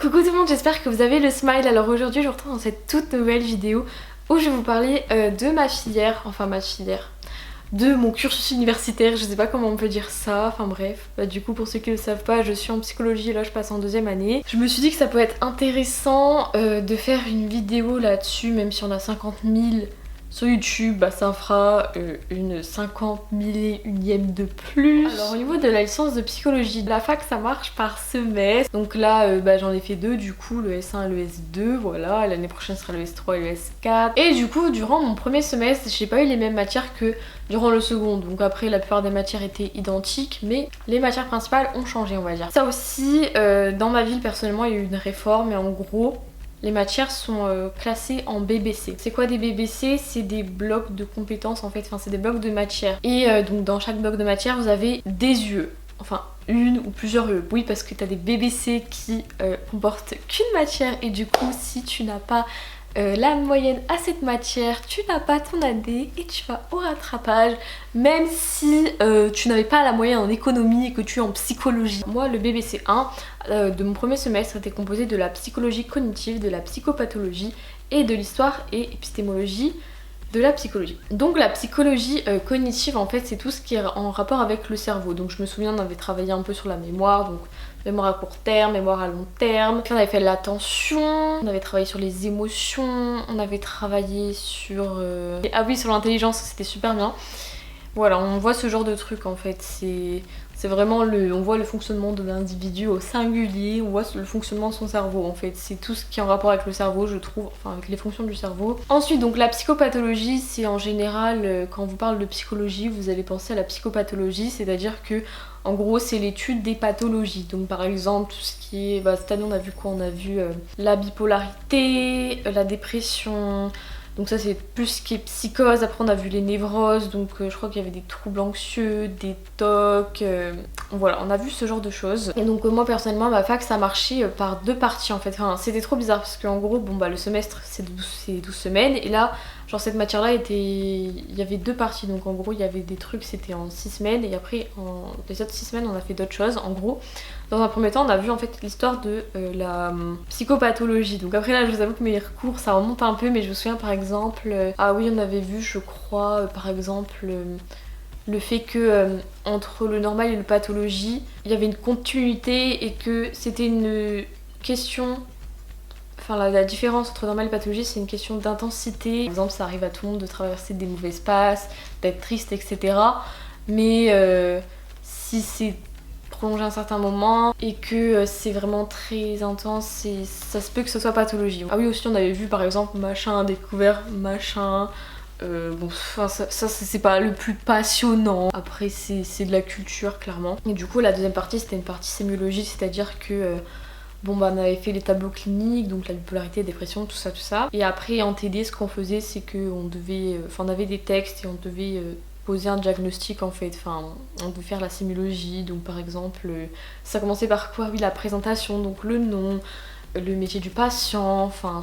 Coucou tout le monde, j'espère que vous avez le smile. Alors aujourd'hui je vous retrouve dans cette toute nouvelle vidéo où je vais vous parler de ma filière, de mon cursus universitaire, je sais pas comment on peut dire ça, enfin bref. Du coup pour ceux qui ne le savent pas, je suis en psychologie et là je passe en deuxième année. Je me suis dit que ça peut être intéressant de faire une vidéo là-dessus, même si on a 50 000 sur YouTube, bah ça fera une 50 000e de plus. Alors au niveau de la licence de psychologie, la fac ça marche par semestre. Donc là j'en ai fait deux du coup, le S1 et le S2, voilà. L'année prochaine sera le S3 et le S4. Et du coup durant mon premier semestre, j'ai pas eu les mêmes matières que durant le second. Donc après la plupart des matières étaient identiques, mais les matières principales ont changé on va dire. Ça aussi, dans ma ville personnellement il y a eu une réforme et en gros les matières sont classées en BBC. C'est quoi des BBC? C'est des blocs de compétences en fait, enfin c'est des blocs de matière. Et donc dans chaque bloc de matière vous avez des UE. Enfin une ou plusieurs UE. Oui parce que t'as des BBC qui comportent qu'une matière et du coup si tu n'as pas la moyenne à cette matière, tu n'as pas ton AD et tu vas au rattrapage, même si tu n'avais pas la moyenne en économie et que tu es en psychologie. Moi le BBC 1 de mon premier semestre était composé de la psychologie cognitive, de la psychopathologie et de l'histoire et épistémologie de la psychologie. Donc la psychologie cognitive en fait c'est tout ce qui est en rapport avec le cerveau. Donc je me souviens on avait travaillé un peu sur la mémoire, donc mémoire à court terme, mémoire à long terme. On avait fait de l'attention, on avait travaillé sur les émotions, on avait travaillé sur... Ah oui sur l'intelligence, c'était super bien. Voilà, on voit ce genre de truc en fait, c'est vraiment on voit le fonctionnement de l'individu au singulier, on voit le fonctionnement de son cerveau en fait, c'est tout ce qui est en rapport avec le cerveau je trouve, enfin avec les fonctions du cerveau. Ensuite donc la psychopathologie c'est en général, quand on vous parle de psychologie vous allez penser à la psychopathologie, c'est-à-dire que en gros c'est l'étude des pathologies, donc par exemple tout ce qui est, cette année on a vu quoi? On a vu la bipolarité, la dépression. Donc ça c'est plus ce qui est psychose, après on a vu les névroses, donc je crois qu'il y avait des troubles anxieux, des TOC, voilà on a vu ce genre de choses. Et donc moi personnellement ma fac ça marchait par deux parties en fait, enfin c'était trop bizarre parce qu'en gros le semestre c'est 12 semaines et là genre cette matière là il y avait deux parties, donc en gros il y avait des trucs c'était en 6 semaines et après les autres 6 semaines on a fait d'autres choses. En gros dans un premier temps on a vu en fait l'histoire de la psychopathologie, donc après là je vous avoue que mes cours ça remonte un peu mais je me souviens par exemple, ah oui on avait vu je crois par exemple le fait que entre le normal et le pathologie il y avait une continuité et que c'était une question, enfin la différence entre normal et pathologie c'est une question d'intensité. Par exemple ça arrive à tout le monde de traverser des mauvais passes, d'être triste etc. Mais si c'est prolonger un certain moment et que c'est vraiment très intense et ça se peut que ce soit pathologie. Ah oui aussi on avait vu par exemple machin découvert machin, bon enfin ça c'est pas le plus passionnant, après c'est de la culture clairement. Et du coup la deuxième partie c'était une partie sémiologie, c'est à dire que on avait fait les tableaux cliniques, donc la bipolarité, la dépression, tout ça. Et après en TD ce qu'on faisait c'est qu'on devait, on avait des textes et on devait poser un diagnostic en fait, enfin on devait faire la sémiologie, donc par exemple ça commençait par quoi? Oui la présentation, donc le nom, le métier du patient, enfin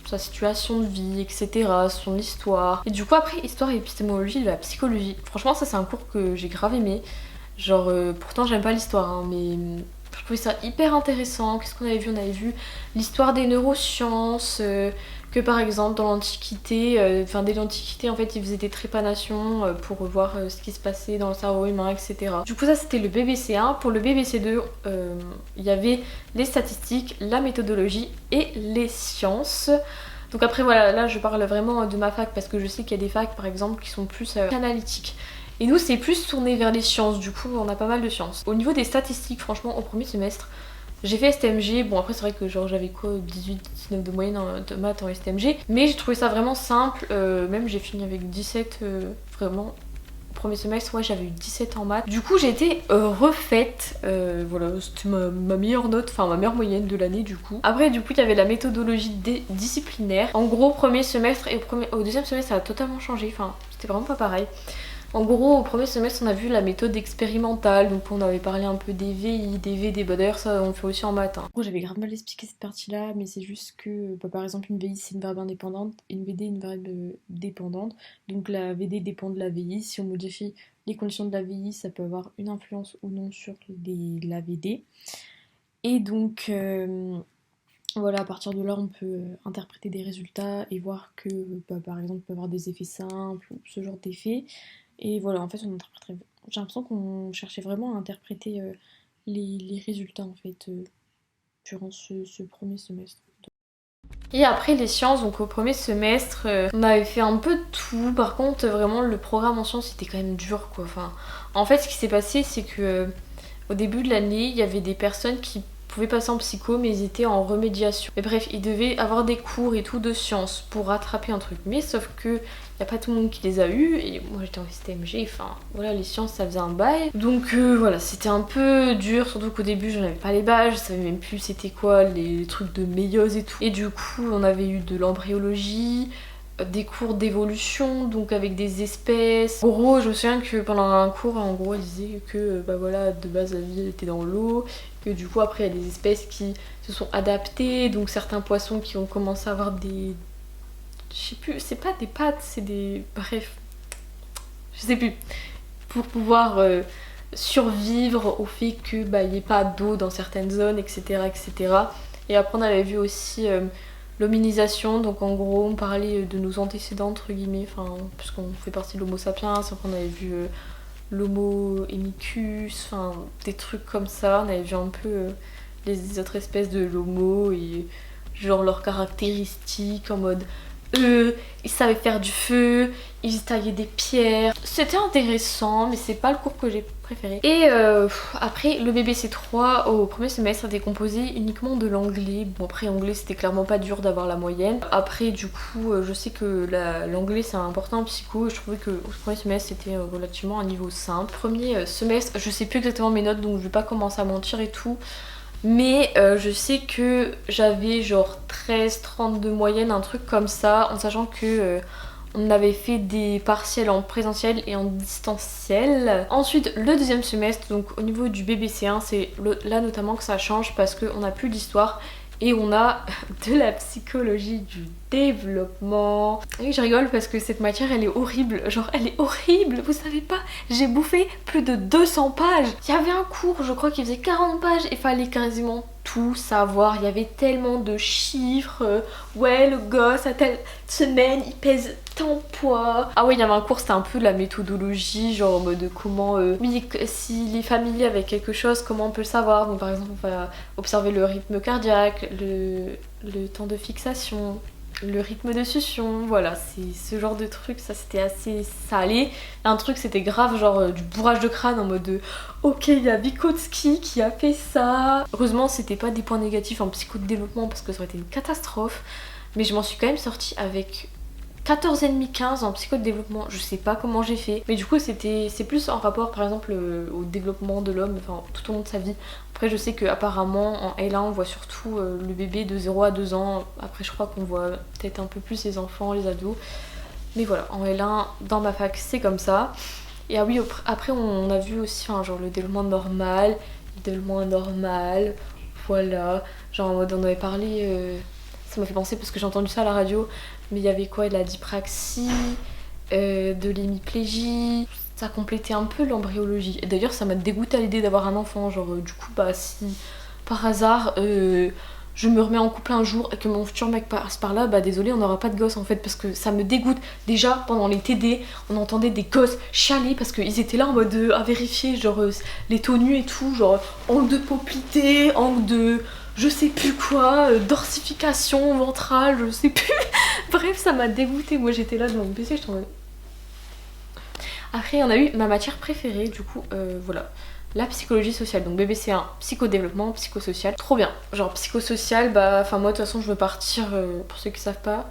sa situation de vie, etc., son histoire. Et du coup après histoire et épistémologie de la psychologie. Franchement ça c'est un cours que j'ai grave aimé. Genre pourtant j'aime pas l'histoire hein, mais je trouvais ça hyper intéressant. Qu'est-ce qu'on avait vu? On avait vu l'histoire des neurosciences, que par exemple dans l'Antiquité, dès l'Antiquité en fait ils faisaient des trépanations pour voir ce qui se passait dans le cerveau humain, etc. Du coup ça c'était le BBC 1. Pour le BBC 2, il y avait les statistiques, la méthodologie et les sciences. Donc après voilà, là je parle vraiment de ma fac parce que je sais qu'il y a des facs par exemple qui sont plus analytiques. Et nous c'est plus tourné vers les sciences, du coup on a pas mal de sciences. Au niveau des statistiques franchement au premier semestre j'ai fait STMG, bon après c'est vrai que genre j'avais quoi 18-19 de moyenne de maths en STMG, mais j'ai trouvé ça vraiment simple, même j'ai fini avec 17 vraiment. Premier semestre, ouais, j'avais eu 17 en maths. Du coup, j'ai été refaite. Voilà, c'était ma meilleure note, enfin ma meilleure moyenne de l'année du coup. Après, du coup, il y avait la méthodologie disciplinaire. En gros, premier semestre et au deuxième semestre, ça a totalement changé. Enfin, c'était vraiment pas pareil. En gros, au premier semestre, on a vu la méthode expérimentale, donc on avait parlé un peu des VI, des VD, d'ailleurs ça on le fait aussi en maths. En gros, j'avais grave mal expliqué cette partie-là, mais c'est juste que, par exemple, une VI c'est une variable indépendante, et une VD une variable dépendante, donc la VD dépend de la VI. Si on modifie les conditions de la VI, ça peut avoir une influence ou non sur la VD. Et donc, Voilà, à partir de là, on peut interpréter des résultats et voir que, bah, par exemple, on peut avoir des effets simples ou ce genre d'effets. Et voilà, en fait, on interpréterait. J'ai l'impression qu'on cherchait vraiment à interpréter les résultats en fait durant ce premier semestre. Et après les sciences, donc au premier semestre, on avait fait un peu de tout. Par contre, vraiment, le programme en sciences c'était quand même dur quoi. Enfin, en fait, ce qui s'est passé, c'est que au début de l'année, il y avait des personnes qui pouvaient passer en psycho, mais ils étaient en remédiation. Mais bref, ils devaient avoir des cours et tout de sciences pour rattraper un truc. Mais sauf que y a pas tout le monde qui les a eus, et moi j'étais en STMG, enfin voilà, les sciences ça faisait un bail. Donc voilà, c'était un peu dur, surtout qu'au début j'en avais pas les bases, je savais même plus c'était quoi les trucs de méiose et tout. Et du coup, on avait eu de l'embryologie, des cours d'évolution, donc avec des espèces. En gros, je me souviens que pendant un cours, en gros, elle disait que bah voilà, de base la vie était dans l'eau, que du coup après il y a des espèces qui se sont adaptées, donc certains poissons qui ont commencé à avoir des... Je sais plus, c'est pas des pattes, c'est des... Bref, je sais plus. Pour pouvoir survivre au fait que bah il n'y ait pas d'eau dans certaines zones, etc. etc. Et après on avait vu aussi l'hominisation, donc en gros on parlait de nos antécédents entre guillemets, enfin puisqu'on fait partie de l'homo sapiens, après on avait vu l'homo erectus, enfin des trucs comme ça, on avait vu un peu les autres espèces de l'homo et genre leurs caractéristiques en mode eux, ils savaient faire du feu, ils taillaient des pierres. C'était intéressant, mais c'est pas le cours que j'ai préféré. Et après, le BBC3 au premier semestre était composé uniquement de l'anglais. Bon, après, anglais, c'était clairement pas dur d'avoir la moyenne. Après, du coup, je sais que l'anglais c'est important en psycho. Et je trouvais que au premier semestre, c'était relativement un niveau simple. Premier semestre, je sais plus exactement mes notes, donc je vais pas commencer à mentir et tout. Mais je sais que j'avais genre 13-30 de moyenne, un truc comme ça, en sachant que on avait fait des partiels en présentiel et en distanciel. Ensuite, le deuxième semestre, donc au niveau du BBC1, c'est là notamment que ça change parce qu'on n'a plus d'histoire et on a de la psychologie du développement. Et je rigole parce que cette matière elle est horrible, genre elle est horrible, vous savez pas, j'ai bouffé plus de 200 pages. Il y avait un cours, je crois qu'il faisait 40 pages et fallait quasiment tout savoir, il y avait tellement de chiffres, ouais le gosse à telle semaine il pèse tant de poids. Ah ouais, il y avait un cours, c'était un peu la méthodologie, genre en mode comment, oui, s'il est familier avec quelque chose, comment on peut le savoir. Donc par exemple on va observer le rythme cardiaque, le temps de fixation, le rythme de succion, voilà, c'est ce genre de truc, ça c'était assez salé. Un truc c'était grave genre du bourrage de crâne en mode ok, il y a Vygotsky qui a fait ça. Heureusement c'était pas des points négatifs en psycho de développement parce que ça aurait été une catastrophe, mais je m'en suis quand même sortie avec 14,5 15 en psycho de développement, je sais pas comment j'ai fait. Mais du coup c'est plus en rapport par exemple au développement de l'homme, enfin tout au long de sa vie. Après je sais qu'apparemment en L1 on voit surtout le bébé de 0 à 2 ans. Après je crois qu'on voit peut-être un peu plus les enfants, les ados. Mais voilà, en L1 dans ma fac c'est comme ça. Et ah oui, après on a vu aussi enfin, genre le développement normal, le développement anormal, voilà. Genre en mode on avait parlé, ça m'a fait penser parce que j'ai entendu ça à la radio. Mais il y avait quoi, de la dipraxie, de l'hémiplégie. Ça complétait un peu l'embryologie. Et d'ailleurs, ça m'a dégoûté à l'idée d'avoir un enfant. Genre, du coup, bah, si par hasard je me remets en couple un jour et que mon futur mec passe par là, bah désolé, on n'aura pas de gosse en fait. Parce que ça me dégoûte. Déjà, pendant les TD, on entendait des gosses chialer parce qu'ils étaient là en mode à vérifier, genre les tenues et tout. Genre, angle de poplité, angle de je sais plus quoi, dorsification ventrale, je sais plus. Bref, ça m'a dégoûtée. Moi j'étais là devant mon PC, j'étais en mode... Après, on a eu ma matière préférée, du coup, voilà. La psychologie sociale, donc BBC1, psychodéveloppement, psychosocial. Trop bien. Genre psychosocial, bah, enfin moi de toute façon je veux partir, pour ceux qui savent pas,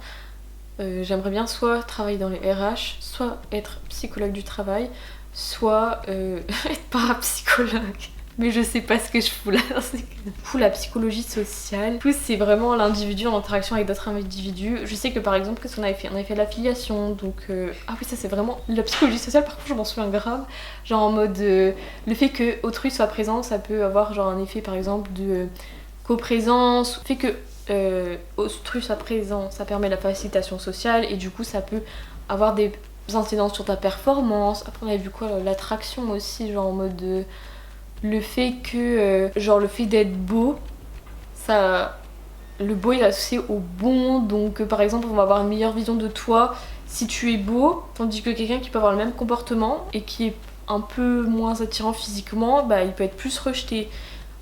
j'aimerais bien soit travailler dans les RH, soit être psychologue du travail, soit être parapsychologue. Mais je sais pas ce que je fous là. Du coup, la psychologie sociale, du coup, c'est vraiment l'individu en interaction avec d'autres individus. Je sais que par exemple, qu'est-ce qu'on avait fait? On avait fait l'affiliation, donc ah oui, ça c'est vraiment la psychologie sociale. Par contre, je m'en souviens grave. Genre en mode le fait que autrui soit présent, ça peut avoir genre un effet par exemple de coprésence. Le fait que autrui soit présent, ça permet la facilitation sociale et du coup, ça peut avoir des incidences sur ta performance. Après, on avait vu quoi? L'attraction aussi, genre en mode le fait que genre le fait d'être beau, ça le beau il est associé au bon, donc par exemple on va avoir une meilleure vision de toi si tu es beau, tandis que quelqu'un qui peut avoir le même comportement et qui est un peu moins attirant physiquement, bah il peut être plus rejeté.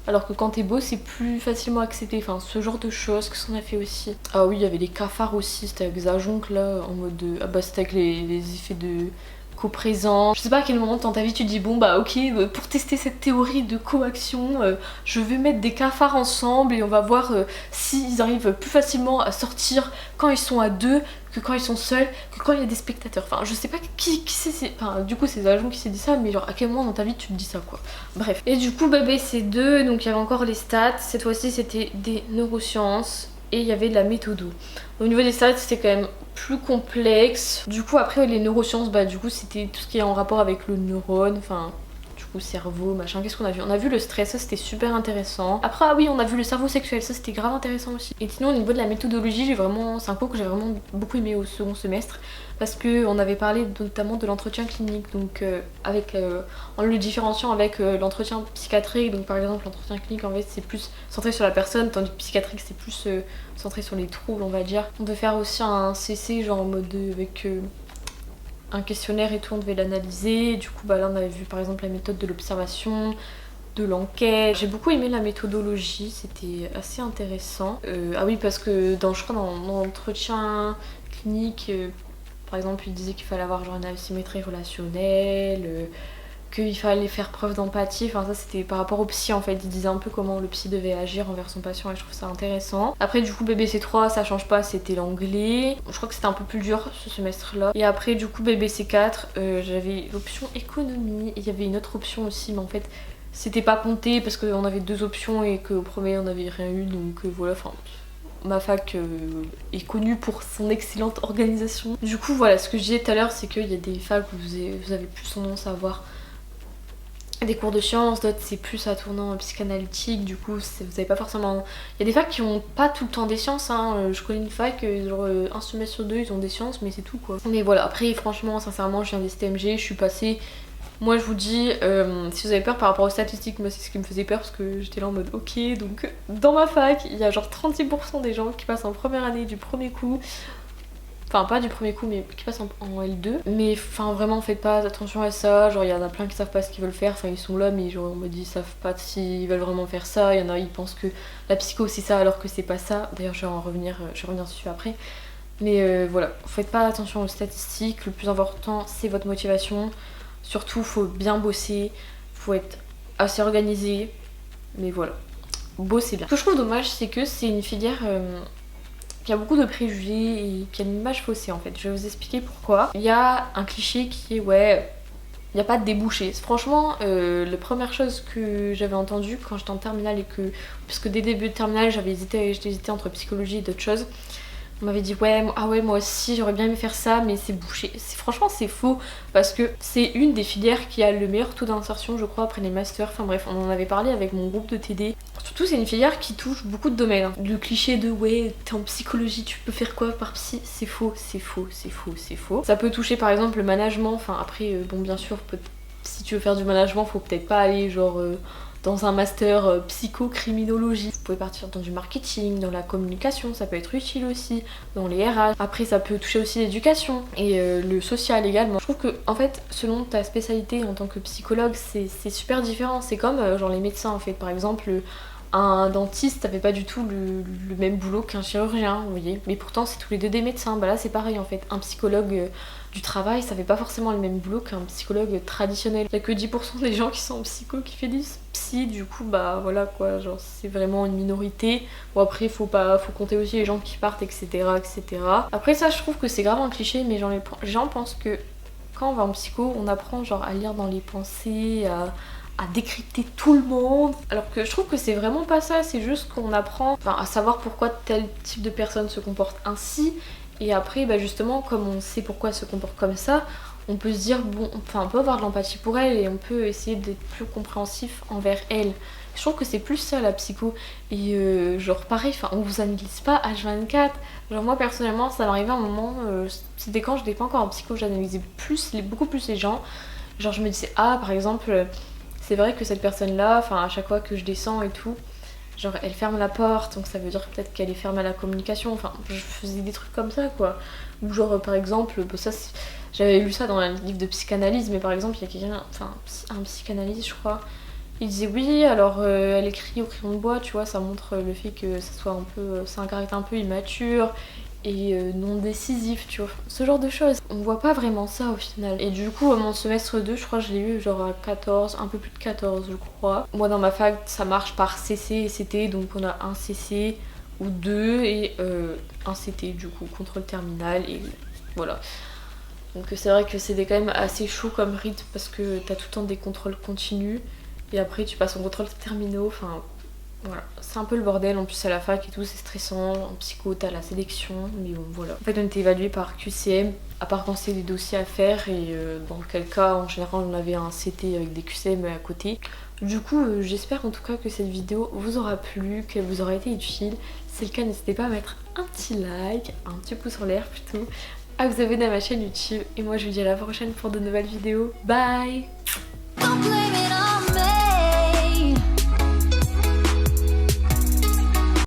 Alors que quand t'es beau, c'est plus facilement accepté. Enfin, ce genre de choses que ça en a fait aussi. Ah oui, il y avait les cafards aussi, c'était avec Zajonc là, en mode de... Ah bah c'était avec les effets de co-présent. Je sais pas à quel moment dans ta vie tu te dis bon bah ok, pour tester cette théorie de coaction, je vais mettre des cafards ensemble et on va voir s'ils arrivent plus facilement à sortir quand ils sont à deux que quand ils sont seuls, que quand il y a des spectateurs. Enfin, je sais pas qui c'est. Enfin, du coup, c'est Zajon qui s'est dit ça, mais genre, à quel moment dans ta vie tu te dis ça, quoi. Bref. Et du coup, BBC2, donc il y avait encore les stats. Cette fois-ci, c'était des neurosciences et il y avait de la méthodo. Au niveau des stats, c'était quand même plus complexe. Du coup, après, les neurosciences, bah, du coup, c'était tout ce qui est en rapport avec le neurone. Enfin, cerveau, machin, qu'est-ce qu'on a vu? On a vu le stress, ça c'était super intéressant. Après, ah oui, on a vu le cerveau sexuel, ça c'était grave intéressant aussi. Et sinon, au niveau de la méthodologie, c'est un cours que j'ai vraiment beaucoup aimé au second semestre parce que on avait parlé notamment de l'entretien clinique, donc en le différenciant avec l'entretien psychiatrique. Donc par exemple, l'entretien clinique en fait c'est plus centré sur la personne, tandis que psychiatrique c'est plus centré sur les troubles, on va dire. On peut faire aussi un CC genre en mode avec un questionnaire et tout, on devait l'analyser. Du coup, bah là, on avait vu par exemple la méthode de l'observation, de l'enquête. J'ai beaucoup aimé la méthodologie, c'était assez intéressant. Ah oui, parce que je crois dans l'entretien clinique, par exemple, il disait qu'il fallait avoir genre une asymétrie relationnelle, qu'il fallait faire preuve d'empathie. Enfin, ça c'était par rapport au psy en fait. Il disait un peu comment le psy devait agir envers son patient et je trouve ça intéressant. Après, du coup, BBC3, ça change pas, c'était l'anglais. Je crois que c'était un peu plus dur ce semestre-là. Et après, du coup, BBC4, j'avais l'option économie. Et il y avait une autre option aussi, mais en fait, c'était pas compté parce qu'on avait deux options et qu'au premier, on n'avait rien eu. Donc voilà, enfin. Ma fac est connue pour son excellente organisation. Du coup, voilà, ce que je disais tout à l'heure, c'est qu'il y a des facs où vous avez plus tendance à avoir des cours de sciences, d'autres c'est plus à tournant psychanalytique, du coup vous avez pas forcément... Il y a des facs qui ont pas tout le temps des sciences, hein. Je connais une fac, genre un semestre sur deux ils ont des sciences mais c'est tout quoi. Mais voilà, après franchement, sincèrement je viens des STMG, je suis passée... Moi je vous dis, si vous avez peur par rapport aux statistiques, moi c'est ce qui me faisait peur parce que j'étais là en mode ok, donc dans ma fac il y a genre 36% des gens qui passent en première année du premier coup. Enfin pas du premier coup mais qui passent en L2. Mais enfin vraiment faites pas attention à ça. Genre il y en a plein qui savent pas ce qu'ils veulent faire. Enfin ils sont là mais genre on me dit ils savent pas s'ils veulent vraiment faire ça. Il y en a ils pensent que la psycho c'est ça alors que c'est pas ça. D'ailleurs je vais revenir dessus après. Mais voilà, faites pas attention aux statistiques. Le plus important c'est votre motivation. Surtout faut bien bosser. Faut être assez organisé. Mais voilà, bosser bien. Ce que je trouve dommage c'est que c'est une filière... qui a beaucoup de préjugés et qui a une image faussée en fait. Je vais vous expliquer pourquoi. Il y a un cliché qui est ouais, il n'y a pas de débouché. Franchement, la première chose que j'avais entendue quand j'étais en terminale et que... Parce que dès le début de terminale, j'étais hésité entre psychologie et d'autres choses. On m'avait dit ouais, ah ouais moi aussi j'aurais bien aimé faire ça mais c'est bouché. Franchement c'est faux parce que c'est une des filières qui a le meilleur taux d'insertion je crois après les masters. Enfin bref, on en avait parlé avec mon groupe de TD. Surtout c'est une filière qui touche beaucoup de domaines. Le cliché de ouais t'es en psychologie tu peux faire quoi par psy, c'est faux, c'est faux, c'est faux, c'est faux. Ça peut toucher par exemple le management, enfin après bon bien sûr si tu veux faire du management faut peut-être pas aller genre dans un master psychocriminologie. Vous pouvez partir dans du marketing, dans la communication, ça peut être utile aussi, dans les RH. Après ça peut toucher aussi l'éducation et le social également. Je trouve que en fait selon ta spécialité en tant que psychologue c'est super différent. C'est comme genre les médecins en fait. Par exemple un dentiste ça fait pas du tout le même boulot qu'un chirurgien, vous voyez. Mais pourtant c'est tous les deux des médecins. Bah là c'est pareil en fait. Un psychologue du travail, ça fait pas forcément le même boulot qu'un psychologue traditionnel. Il y a que 10% des gens qui sont en psycho qui fait du psy, du coup bah voilà quoi, genre c'est vraiment une minorité. Bon après faut compter aussi les gens qui partent etc etc. Après ça je trouve que c'est grave un cliché mais les gens pensent que quand on va en psycho on apprend genre à lire dans les pensées, à décrypter tout le monde. Alors que je trouve que c'est vraiment pas ça, c'est juste qu'on apprend à savoir pourquoi tel type de personne se comporte ainsi. Et après, bah justement, comme on sait pourquoi elle se comporte comme ça, on peut se dire, bon, on peut avoir de l'empathie pour elle et on peut essayer d'être plus compréhensif envers elle. Je trouve que c'est plus ça la psycho. Et genre pareil, on vous analyse pas H24. Genre moi personnellement, ça m'arrivait un moment, c'était quand je n'étais pas encore en psycho, j'analysais beaucoup plus les gens. Genre je me disais, ah par exemple, c'est vrai que cette personne là, à chaque fois que je descends et tout, genre elle ferme la porte, donc ça veut dire peut-être qu'elle est fermée à la communication. Enfin, je faisais des trucs comme ça quoi. Ou genre par exemple, bah, ça j'avais lu ça dans un livre de psychanalyse, mais par exemple il y a quelqu'un, enfin un psychanalyste je crois, il disait oui alors elle écrit au crayon de bois, tu vois, ça montre le fait que ça soit un peu, c'est un caractère un peu immature et non décisif, tu vois, ce genre de choses. On voit pas vraiment ça au final. Et du coup mon semestre 2 je crois que je l'ai eu genre à 14, un peu plus de 14 je crois. Moi dans ma fac ça marche par CC et CT, donc on a un CC ou deux et un CT du coup, contrôle terminal et voilà. Donc c'est vrai que c'était quand même assez chaud comme rythme parce que t'as tout le temps des contrôles continus et après tu passes en contrôle terminaux, enfin voilà. C'est un peu le bordel, en plus à la fac et tout c'est stressant, en psycho t'as la sélection, mais bon voilà. En fait on était évalué par QCM, à part quand c'est des dossiers à faire et dans quel cas en général on avait un CT avec des QCM à côté. Du coup j'espère en tout cas que cette vidéo vous aura plu, qu'elle vous aura été utile. Si c'est le cas n'hésitez pas à mettre un petit like, un petit pouce en l'air plutôt, à vous abonner à ma chaîne YouTube et moi je vous dis à la prochaine pour de nouvelles vidéos. Bye!